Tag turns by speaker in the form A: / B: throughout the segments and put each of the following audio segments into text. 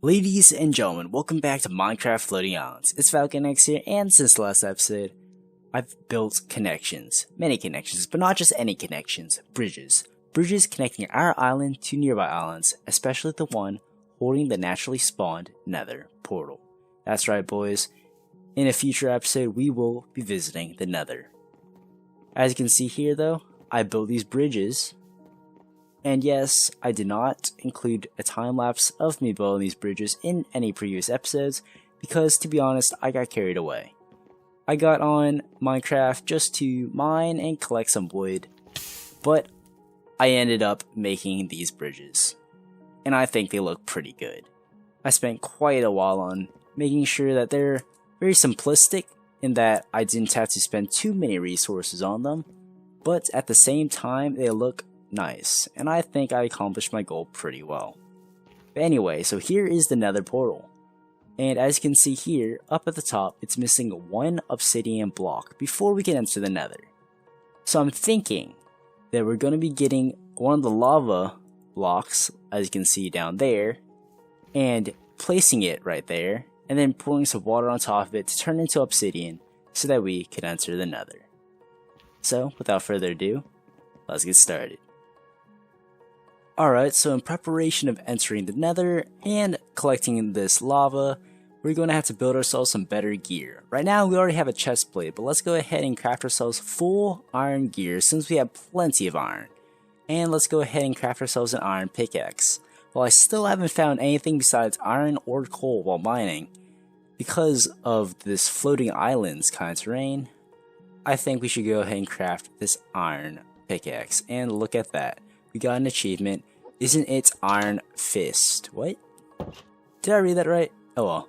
A: Ladies and gentlemen, welcome back to Minecraft Floating Islands. It's FalcanX here, and since the last episode, I've built connections. Many connections, but not just any connections. Bridges. Bridges connecting our island to nearby islands, especially the one holding the naturally spawned nether portal. That's right, boys. In a future episode, we will be visiting the nether. As you can see here, though, I built these bridges. And yes, I did not include a time-lapse of me building these bridges in any previous episodes because, to be honest, I got carried away. I got on Minecraft just to mine and collect some wood, but I ended up making these bridges, and I think they look pretty good. I spent quite a while on making sure that they're very simplistic in that I didn't have to spend too many resources on them, but at the same time they look nice, and I think I accomplished my goal pretty well. But anyway, so here is the nether portal, and as you can see here, up at the top, it's missing one obsidian block before we can enter the nether. So I'm thinking that we're going to be getting one of the lava blocks, as you can see down there, and placing it right there, and then pouring some water on top of it to turn into obsidian so that we can enter the nether. So, without further ado, let's get started. Alright, so in preparation of entering the nether and collecting this lava, we're going to have to build ourselves some better gear. Right now we already have a chest plate, but let's go ahead and craft ourselves full iron gear since we have plenty of iron. And let's go ahead and craft ourselves an iron pickaxe. While I still haven't found anything besides iron or coal while mining, because of this floating islands kind of terrain, I think we should go ahead and craft this iron pickaxe. And look at that. We got an achievement. Isn't it Iron Fist? What? Did I read that right? Oh well.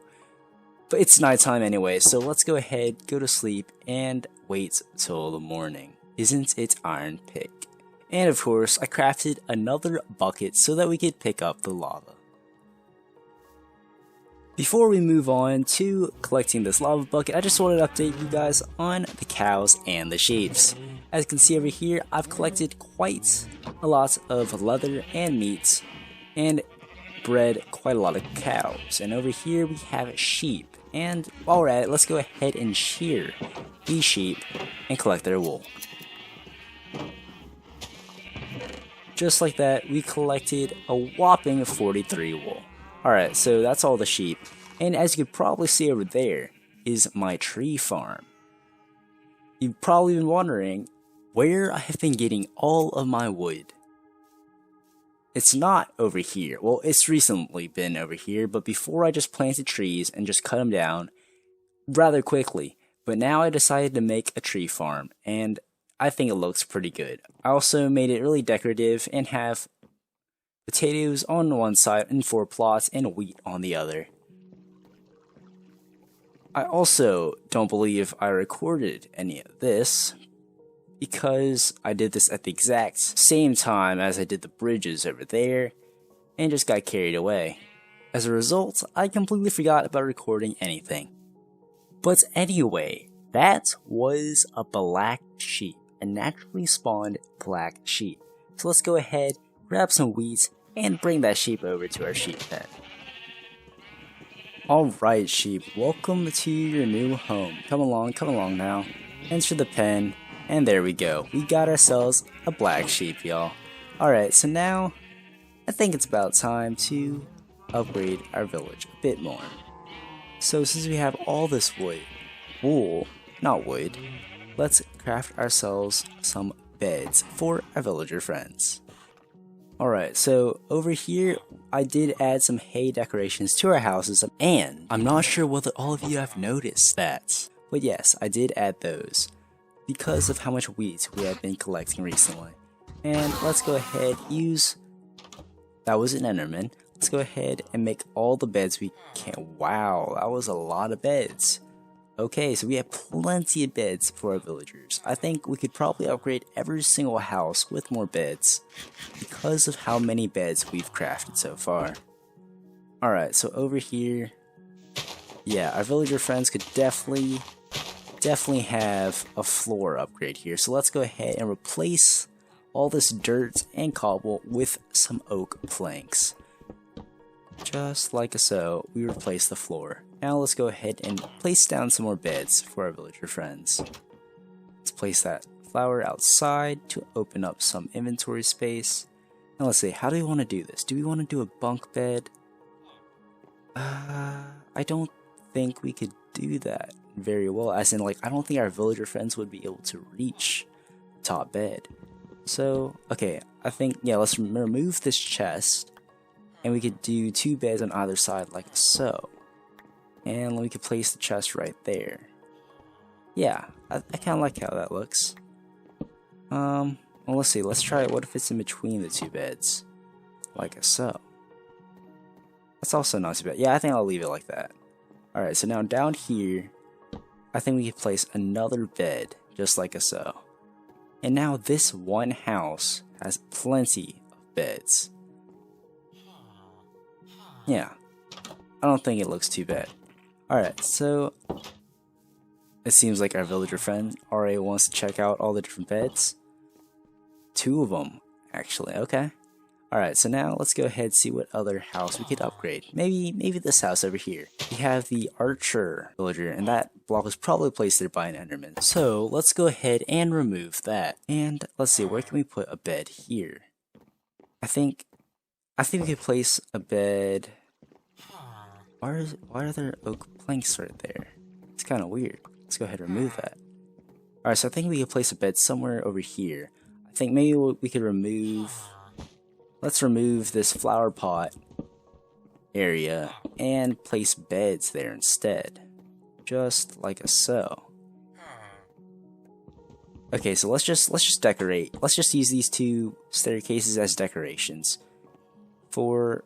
A: But it's nighttime anyway, so let's go ahead, go to sleep, and wait till the morning. Isn't it Iron Pick? And of course, I crafted another bucket so that we could pick up the lava. Before we move on to collecting this lava bucket, I just wanted to update you guys on the cows and the sheep. As you can see over here, I've collected quite a lot of leather and meat and bred quite a lot of cows. And over here we have sheep. And while we're at it, let's go ahead and shear these sheep and collect their wool. Just like that, we collected a whopping 43 wool. Alright, so that's all the sheep, and as you could probably see over there is my tree farm. You've probably been wondering where I have been getting all of my wood. It's not over here. Well, it's recently been over here, but before I just planted trees and just cut them down rather quickly. But now I decided to make a tree farm, and I think it looks pretty good. I also made it really decorative and have potatoes on one side and 4 plots and wheat on the other. I also don't believe I recorded any of this because I did this at the exact same time as I did the bridges over there and just got carried away. As a result, I completely forgot about recording anything. But anyway, that was a black sheep, a naturally spawned black sheep. So let's go ahead, grab some wheat, and bring that sheep over to our sheep pen. Alright sheep, welcome to your new home. Come along now. Enter the pen, and there we go. We got ourselves a black sheep, y'all. Alright, so now, I think it's about time to upgrade our village a bit more. So since we have all this wool, not wood, let's craft ourselves some beds for our villager friends. Alright, so over here, I did add some hay decorations to our houses, and I'm not sure whether all of you have noticed that, but yes, I did add those, because of how much wheat we have been collecting recently. And let's go ahead, that was an Enderman, let's go ahead and make all the beds we can. Wow, that was a lot of beds. Okay, so we have plenty of beds for our villagers. I think we could probably upgrade every single house with more beds because of how many beds we've crafted so far. Alright, so over here, yeah, our villager friends could definitely have a floor upgrade here. So let's go ahead and replace all this dirt and cobble with some oak planks. Just like so, we replace the floor. Now let's go ahead and place down some more beds for our villager friends. Let's place that flower outside to open up some inventory space. Now let's see, how do we want to do this? Do we want to do a bunk bed? I don't think we could do that very well, as in, like, I don't think our villager friends would be able to reach the top bed. So, okay, I think, yeah, let's remove this chest, and we could do 2 beds on either side like so. And we could place the chest right there. Yeah, I kind of like how that looks. Well, let's see, let's try it. What if it's in between the 2 beds? Like so. That's also not too bad. Yeah, I think I'll leave it like that. Alright, so now down here, I think we could place another bed, just like so. And now this one house has plenty of beds. Yeah, I don't think it looks too bad. Alright, so it seems like our villager friend already wants to check out all the different beds. 2 of them, actually. Okay. Alright, so now let's go ahead and see what other house we could upgrade. Maybe this house over here. We have the archer villager, and that block was probably placed there by an enderman. So let's go ahead and remove that. And let's see, where can we put a bed here? I think we could place a bed. Why are there oak planks right there? It's kind of weird. Let's go ahead and remove that. Alright, so I think we could place a bed somewhere over here. I think maybe we could remove. Let's remove this flower pot area and place beds there instead. Just like so. Okay, so let's just decorate. Let's just use these 2 staircases as decorations for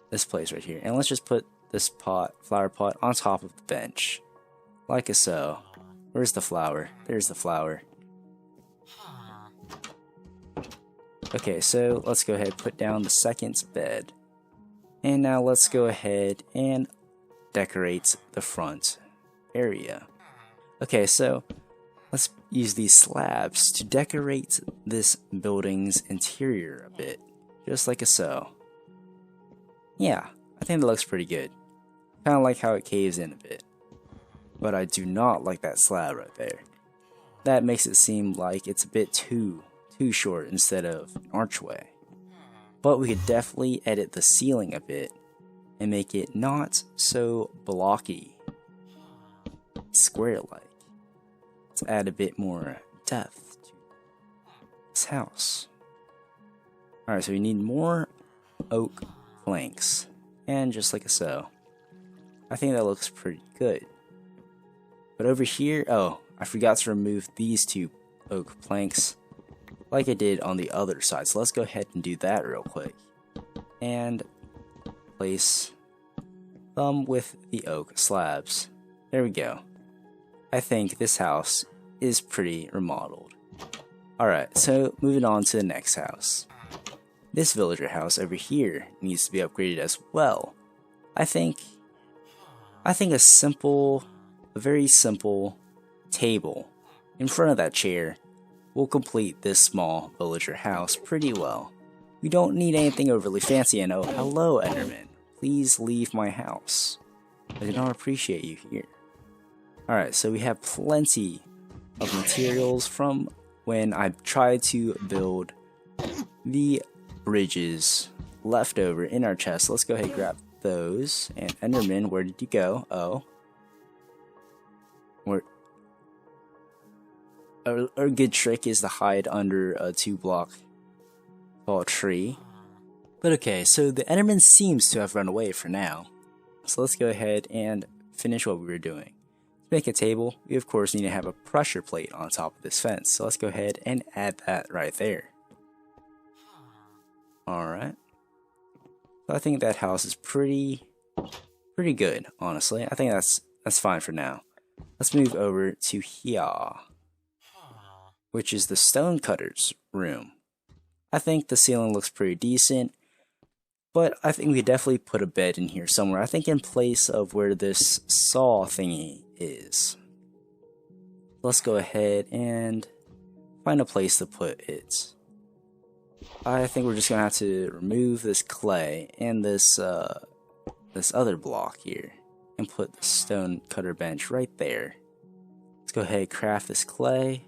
A: this place right here. And let's just put this flower pot on top of the bench. Like so. Where's the flower? There's the flower. Okay, so let's go ahead and put down the second bed. And now let's go ahead and decorate the front area. Okay, so let's use these slabs to decorate this building's interior a bit. Just like so. Yeah, I think that looks pretty good. Kind of like how it caves in a bit. But I do not like that slab right there. That makes it seem like it's a bit too short instead of an archway. But we could definitely edit the ceiling a bit and make it not so blocky, square-like. Let's add a bit more depth to this house. Alright, so we need more oak planks, and just like so. I think that looks pretty good. But over here, oh, I forgot to remove these 2 oak planks like I did on the other side. So let's go ahead and do that real quick. And place them with the oak slabs. There we go. I think this house is pretty remodeled. Alright, so moving on to the next house. This villager house over here needs to be upgraded as well. I think a very simple table in front of that chair will complete this small villager house pretty well. We don't need anything overly fancy, and oh, hello Enderman. Please leave my house. I do not appreciate you here. Alright, so we have plenty of materials from when I tried to build the bridges left over in our chest. Let's go ahead and grab those. And Enderman, where did you go? Oh. A good trick is to hide under a 2-block tall tree. But okay, so the Enderman seems to have run away for now. So let's go ahead and finish what we were doing. To make a table, we of course need to have a pressure plate on top of this fence. So let's go ahead and add that right there. Alright. So I think that house is pretty good, honestly. I think that's fine for now. Let's move over to here, which is the stonecutter's room. I think the ceiling looks pretty decent, but I think we could definitely put a bed in here somewhere. I think in place of where this saw thingy is. Let's go ahead and find a place to put it. I think we're just gonna have to remove this clay and this other block here and put the stone cutter bench right there. Let's go ahead and craft this clay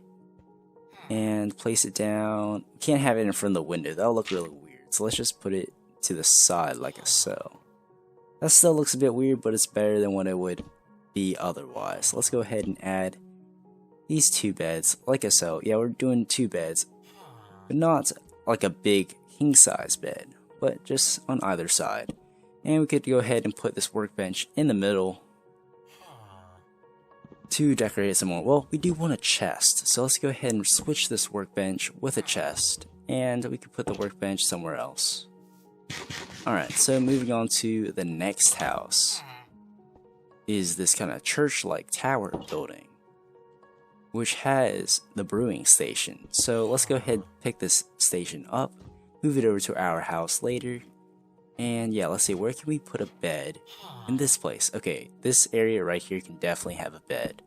A: and place it down. We can't have it in front of the window, that'll look really weird, so let's just put it to the side like so. That still looks a bit weird, but it's better than what it would be otherwise. Let's go ahead and add these 2 beds like so. Yeah, we're doing 2 beds, but not like a big king size bed, but just on either side. And we could go ahead and put this workbench in the middle to decorate it some more. Well, we do want a chest, so let's go ahead and switch this workbench with a chest, and we could put the workbench somewhere else. Alright, so moving on to the next house is this kind of church-like tower building, which has the brewing station. So let's go ahead and pick this station up, move it over to our house later, and yeah, let's see, where can we put a bed in this place? Okay, this area right here can definitely have a bed.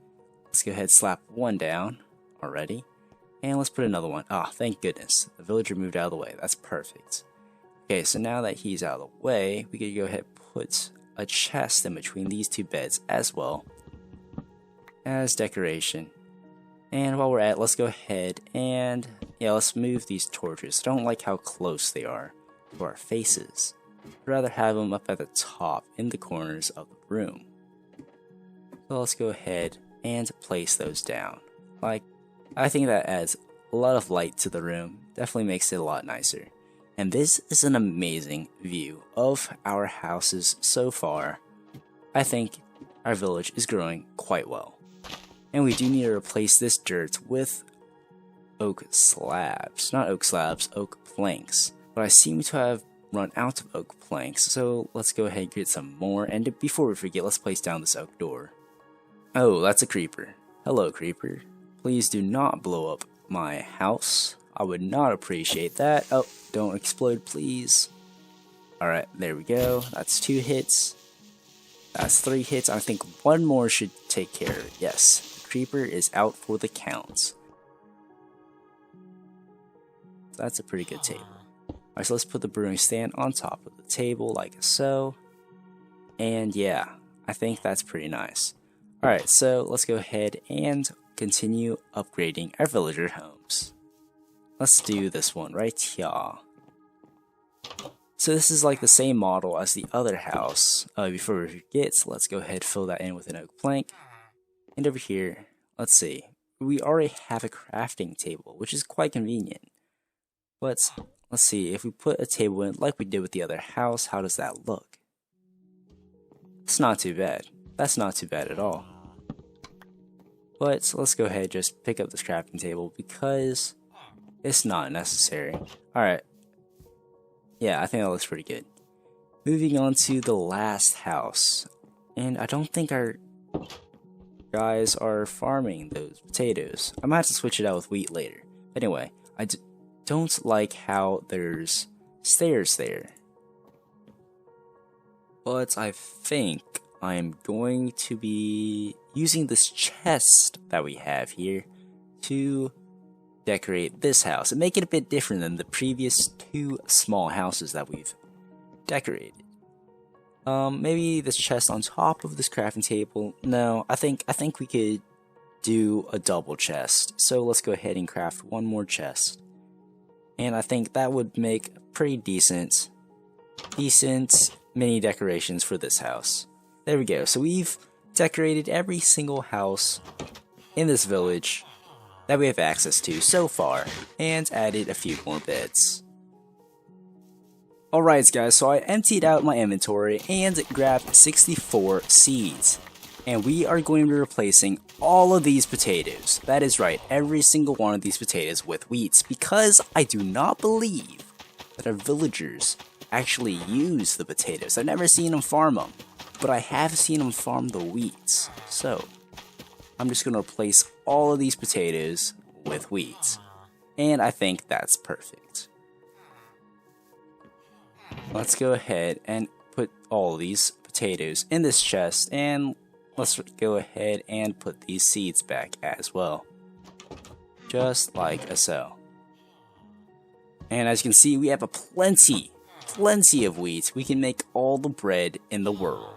A: Let's go ahead and slap one down already, and let's put another one. Ah, thank goodness, the villager moved out of the way. That's perfect. Okay, so now that he's out of the way, we can go ahead and put a chest in between these 2 beds as well as decoration. And while we're at it, let's go ahead and yeah, let's move these torches. I don't like how close they are to our faces. I'd rather have them up at the top in the corners of the room. So let's go ahead and place those down. Like, I think that adds a lot of light to the room, definitely makes it a lot nicer. And this is an amazing view of our houses so far. I think our village is growing quite well. And we do need to replace this dirt with oak slabs. Not oak slabs, oak planks. But I seem to have run out of oak planks, so let's go ahead and get some more. And before we forget, let's place down this oak door. Oh, that's a creeper. Hello, creeper. Please do not blow up my house. I would not appreciate that. Oh, don't explode, please. Alright, there we go. That's 2 hits. That's 3 hits. I think one more should take care of it. Yes, the creeper is out for the count. That's a pretty good table. Alright, so let's put the brewing stand on top of the table like so. And yeah, I think that's pretty nice. Alright, so let's go ahead and continue upgrading our villager homes. Let's do this one right here. So this is like the same model as the other house. Before we forget, so let's go ahead and fill that in with an oak plank. And over here, let's see. We already have a crafting table, which is quite convenient. But let's see, if we put a table in like we did with the other house, how does that look? It's not too bad. That's not too bad at all. But let's go ahead and just pick up this crafting table because it's not necessary. Alright. Yeah, I think that looks pretty good. Moving on to the last house. And I don't think our guys are farming those potatoes. I might have to switch it out with wheat later. But anyway, I don't like how there's stairs there. But I think I'm going to be using this chest that we have here to decorate this house and make it a bit different than the previous 2 small houses that we've decorated. Maybe this chest on top of this crafting table. No, I think we could do a double chest. So let's go ahead and craft one more chest. And I think that would make pretty decent mini decorations for this house. There we go. So we've decorated every single house in this village that we have access to so far, and added a few more beds. Alright guys, so I emptied out my inventory and grabbed 64 seeds. And we are going to be replacing all of these potatoes. That is right, every single one of these potatoes with wheats, because I do not believe that our villagers actually use the potatoes. I've never seen them farm them, but I have seen them farm the wheats. So I'm just going to replace all of these potatoes with wheat. And I think that's perfect. Let's go ahead and put all of these potatoes in this chest, and let's go ahead and put these seeds back as well. Just like so. And as you can see, we have plenty of wheat. We can make all the bread in the world.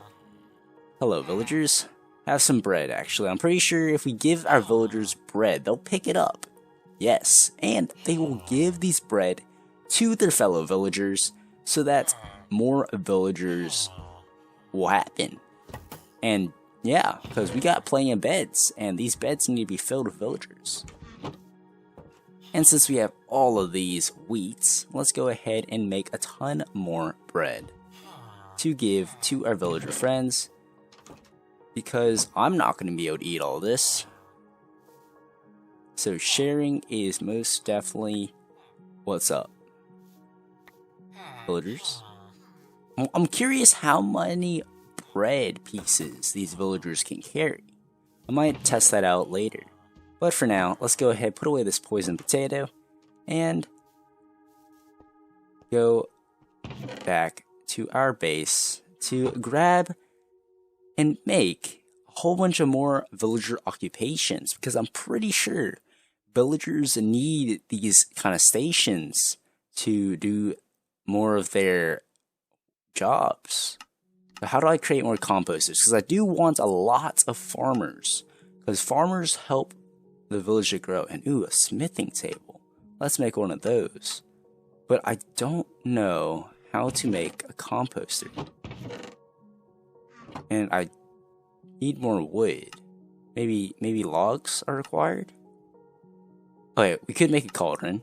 A: Hello, villagers. Have some bread, actually. I'm pretty sure if we give our villagers bread, they'll pick it up. Yes, and they will give these bread to their fellow villagers so that more villagers will happen. And yeah, because we got plenty of beds, and these beds need to be filled with villagers. And since we have all of these wheats, let's go ahead and make a ton more bread to give to our villager friends, because I'm not going to be able to eat all this. So sharing is most definitely what's up. Villagers. I'm curious how many bread pieces these villagers can carry. I might test that out later. But for now, let's go ahead, put away this poison potato, and go back to our base to grab and make a whole bunch of more villager occupations, because I'm pretty sure villagers need these kind of stations to do more of their jobs. So how do I create more composters? Because I do want a lot of farmers, because farmers help the village to grow. And ooh, a smithing table. Let's make one of those. But I don't know how to make a composter. And I need more wood. Maybe logs are required? Okay, we could make a cauldron.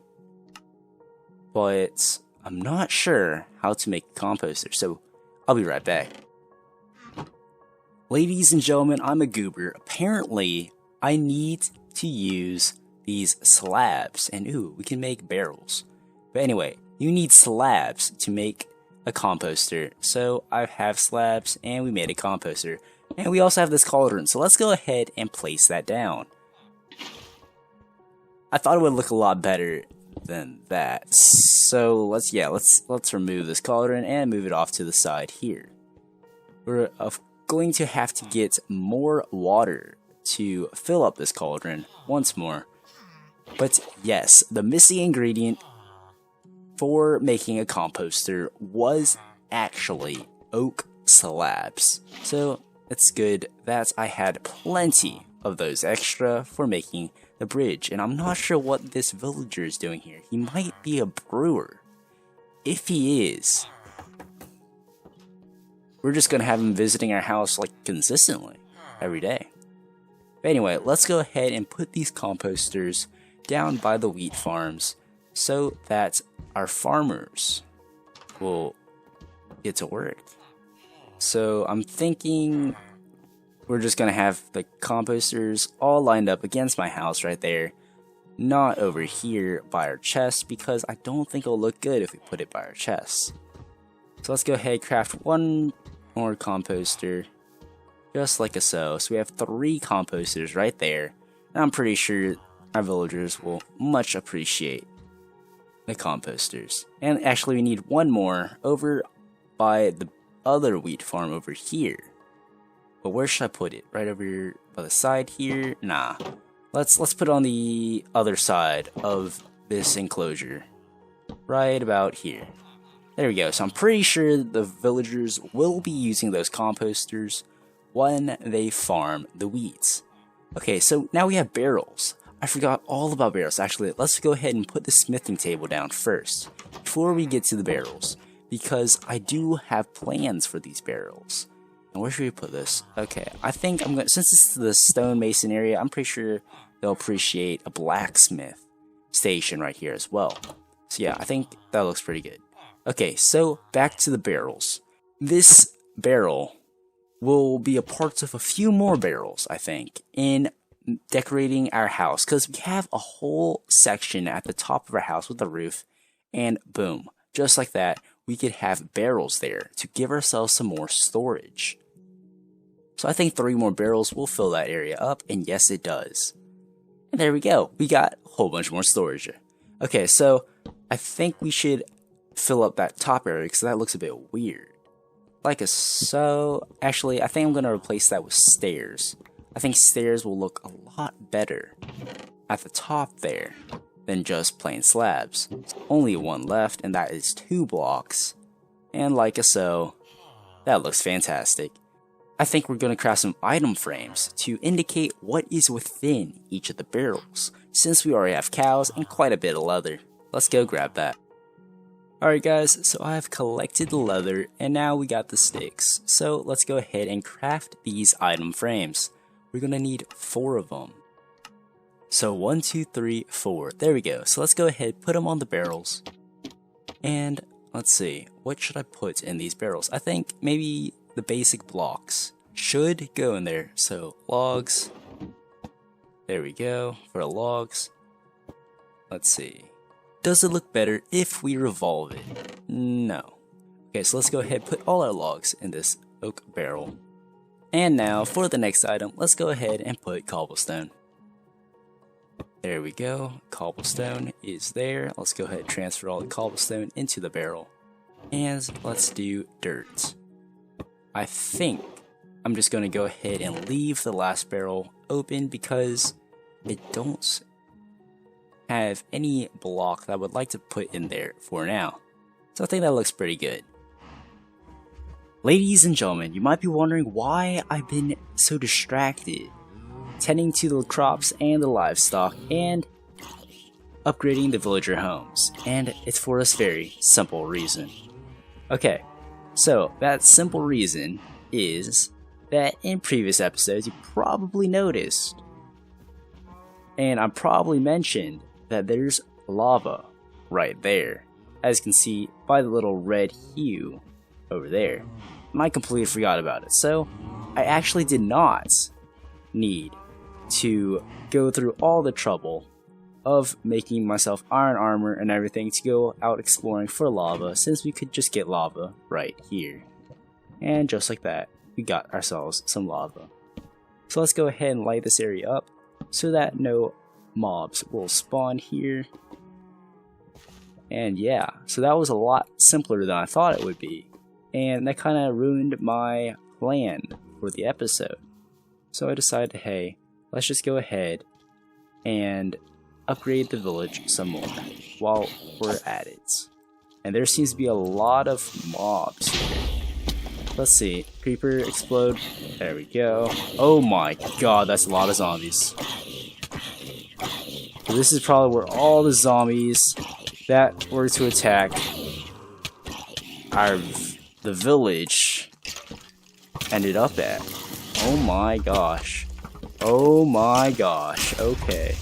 A: But I'm not sure how to make a composter, so I'll be right back. Ladies and gentlemen, I'm a goober. Apparently, I need to use these slabs, and ooh, we can make barrels. But anyway, you need slabs to make a composter. So I have slabs, and we made a composter. And we also have this cauldron, so let's go ahead and place that down. I thought it would look a lot better than that. So let's remove this cauldron and move it off to the side here. We're going to have to get more water to fill up this cauldron once more. But yes, the missing ingredient for making a composter was actually oak slabs. So it's good that I had plenty of those extra for making the bridge. And I'm not sure what this villager is doing here. He might be a brewer. If he is, we're just gonna have him visiting our house like consistently every day. But anyway, let's go ahead and put these composters down by the wheat farms so that our farmers will get to work. So I'm thinking we're just gonna have the composters all lined up against my house right there, not over here by our chest, because I don't think it'll look good if we put it by our chest. So let's go ahead and craft one more composter, just like so. So we have 3 composters right there, and I'm pretty sure our villagers will much appreciate the composters. And actually we need one more over by the other wheat farm over here. But where should I put it? Right over here by the side here? Nah. Let's put it on the other side of this enclosure. Right about here. There we go. So I'm pretty sure the villagers will be using those composters when they farm the wheat. Okay, so now we have barrels. I forgot all about barrels. Actually, let's go ahead and put the smithing table down first before we get to the barrels, because I do have plans for these barrels. And where should we put this? Okay, I think I'm gonna, since it's the stonemason area, I'm pretty sure they'll appreciate a blacksmith station right here as well. So yeah, I think that looks pretty good. Okay, so back to the barrels. This barrel will be a part of a few more barrels, I think, in decorating our house, because we have a whole section at the top of our house with a roof, and boom, just like that, we could have barrels there to give ourselves some more storage. So I think 3 more barrels will fill that area up, and yes, it does. And there we go, we got a whole bunch more storage. Okay, so I think we should fill up that top area, because that looks a bit weird. Like so. Actually, I think I'm going to replace that with stairs. I think stairs will look a lot better at the top there. than just plain slabs. Only one left, and that is 2 blocks. And like so, that looks fantastic. I think we're going to craft some item frames to indicate what is within each of the barrels, since we already have cows and quite a bit of leather. Let's go grab that. Alright guys, so I have collected the leather and now we got the sticks. So let's go ahead and craft these item frames. We're going to need 4 of them. So 1, 2, 3, 4. There we go. So let's go ahead, put them on the barrels. And let's see, what should I put in these barrels? I think maybe the basic blocks should go in there. So logs, there we go for logs. Let's see, does it look better if we revolve it? No. Okay, so let's go ahead and put all our logs in this oak barrel. And now for the next item, let's go ahead and put cobblestone. There we go, cobblestone is there. Let's go ahead and transfer all the cobblestone into the barrel. And let's do dirt. I think I'm just going to go ahead and leave the last barrel open because I don't have any block that I would like to put in there for now. So I think that looks pretty good. Ladies and gentlemen, you might be wondering why I've been so distracted tending to the crops and the livestock and upgrading the villager homes. And it's for this very simple reason. Okay. So, that simple reason is that in previous episodes you probably noticed, and I probably mentioned, that there's lava right there, as you can see by the little red hue over there. And I completely forgot about it, so I actually did not need to go through all the trouble of making myself iron armor and everything to go out exploring for lava, since we could just get lava right here. And just like that, we got ourselves some lava. So let's go ahead and light this area up so that no mobs will spawn here. And yeah, so that was a lot simpler than I thought it would be, and that kind of ruined my plan for the episode. So I decided, hey, let's just go ahead and upgrade the village some more while we're at it. And there seems to be a lot of mobs here. Let's see, creeper explode, there we go. Oh my god, that's a lot of zombies. So this is probably where all the zombies that were to attack the village ended up at. Oh my gosh. Oh my gosh, okay.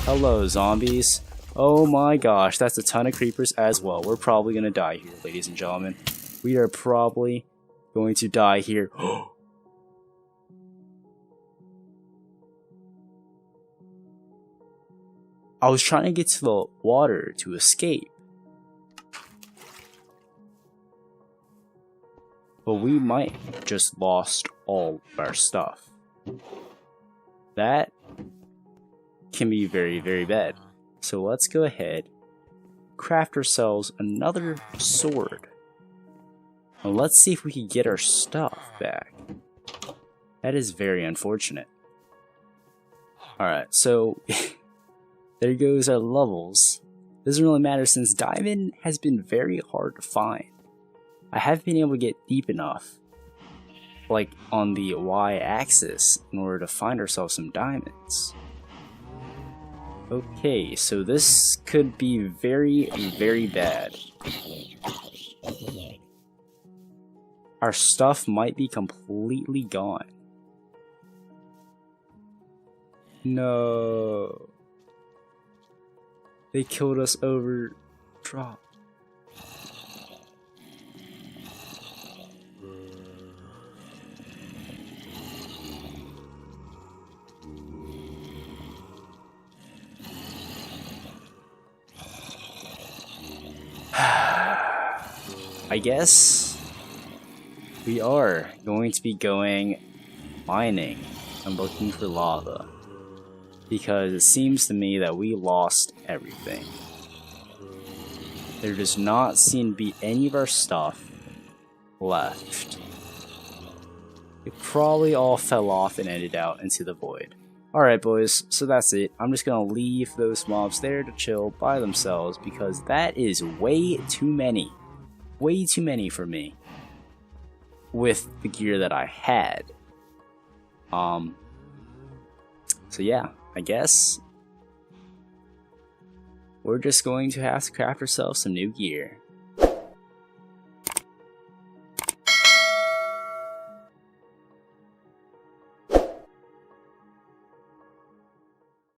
A: Hello, zombies. Oh my gosh, that's a ton of creepers as well. We're probably gonna die here, ladies and gentlemen. We are probably going to die here. I was trying to get to the water to escape, but we might just lost all of our stuff. That can be very, very bad. So let's go ahead, craft ourselves another sword, and let's see if we can get our stuff back. That is very unfortunate. Alright, so there goes our levels. Doesn't really matter since diamond has been very hard to find. I haven't been able to get deep enough, like on the y-axis, in order to find ourselves some diamonds. Okay, so this could be very, very bad. Our stuff might be completely gone. No. They killed us over drop. I guess we are going to be going mining and looking for lava, because it seems to me that we lost everything. There does not seem to be any of our stuff left. It probably all fell off and ended out into the void. Alright boys, so that's it. I'm just gonna leave those mobs there to chill by themselves because that is way too many. Way too many for me. With the gear that I had. So yeah, I guess we're just going to have to craft ourselves some new gear.